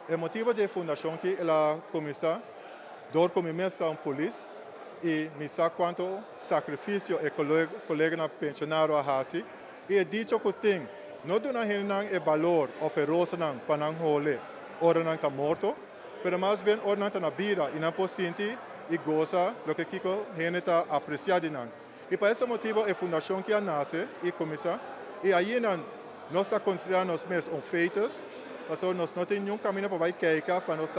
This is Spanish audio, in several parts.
El motivo de fundación que la comisa, door como mestra un polis, y me sa cuánto sacrificio el colega pensionado a hasi, y he dicho que ting, no de una gente el valor o feroz para hole, ora nang ta morto, pero más bien ora nang ta na vida y na posiente y goza lo que Kiko gente ta apreciado nang. Y por ese motivo, la fundación que nace y comisa, y ahí nos está considerando los mes un feitos, porque nos no tenemos un camino para ir para nos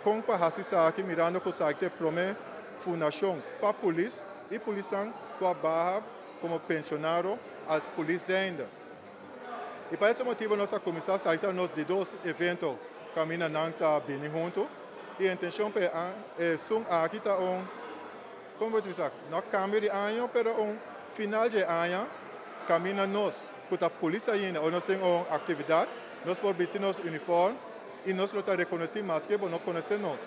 con para aquí mirando que se promete fundación para polis y polis trabaja como pensionado als polisziende. Y por ese motivo nuestra comisión nos de dos eventos camina nanta bien junto y la intención es aquí está como tú dices, no cambio de año, pero un final de año camina nos, con la policía ainda, o nos tenemos actividad, nos por vecinos uniforme y nos lo reconocemos más que no conocemos.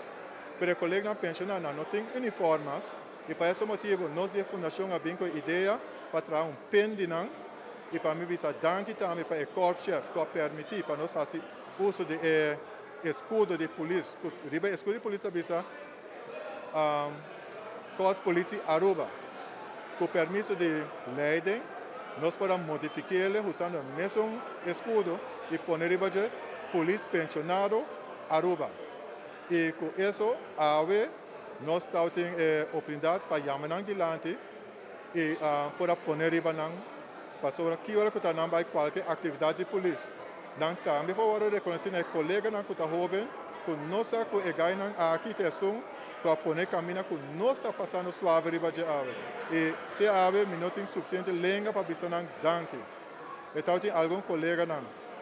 Pero el colega pensionado no tiene uniformes y por ese motivo nos de fundación a con idea para traer un pen de nan y para mí visa danke también para el corps chef que permitir para nos hacer uso de escudo de policía, riba escudo de policía visa corps polícia Aruba, con permiso de Leiden, nós podemos modificarlo usando el mismo escudo y poner riba de policía pensionado Aruba. Y con eso, nós estamos teniendo oportunidad para llamar adelante y para poner riba para sobre que hora que está cualquier actividad de policía. Também para reconhecer que colega que está joven, que nossa que é aqui para poner camino que no está pasando suave riba de ave. Y te ave no tiene suficiente lengua para visitar danke. Então tem algum colega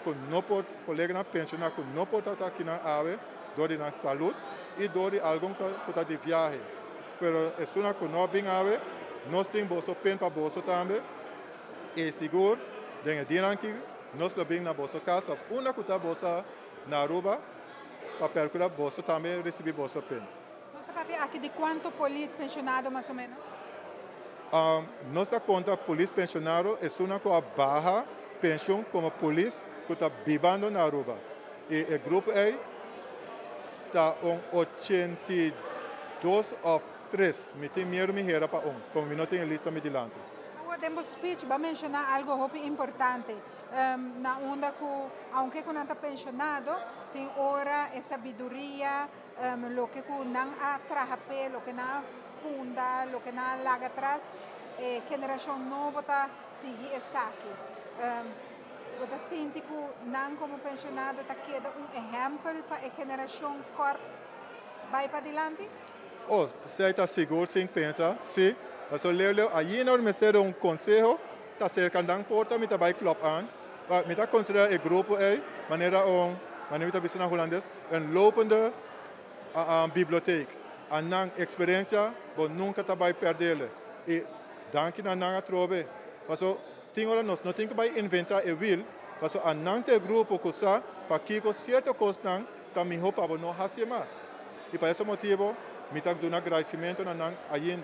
que não pode colega pensionar que não pode estar aqui na ave, dori na saúde e dori algum que está de viagem. Pero é uma que não bem ave, nós temos bolso pen para bolso também. E seguro, dengue dia aqui, nós lo bem na bolso casa, uma que está bolsa na Aruba, para percurar bolso também receber bolso pen. ¿Sabe aquí de cuánto polis pensionado más o menos? Nuestra conta polis pensionado es una con baja pensión como polis que está viviendo en Aruba. Y el grupo A está en 82 of 3. Me tiene miedo mi hera para como no tengo lista mi delante. Tengo speech va a mencionar algo muy importante. Na onda que, aunque con está pensionado, tiene hora y sabiduría, lo que no atrape, lo que no funda, lo que no laga atrás, generación no vota sigue esa aquí. Vota siente que no como pensionado te queda un ejemplo para la generación corps va para adelante? Oh, se está seguro sin pensar, sí. Então, aí nós me um conselho, está cerca da porta, me vai club aan, me está considerando o grupo aí, maneira está visando holandês, lopende biblioteca, a não experiência, bom nunca está vai perder. E danke na não trove, porque tem hora nós não tem que vai inventar o will, porque a não ter grupo que sa, para que com certa coisa não, também roupa não fazer mais. E por esse motivo, me está dando agradecimento na não ainda.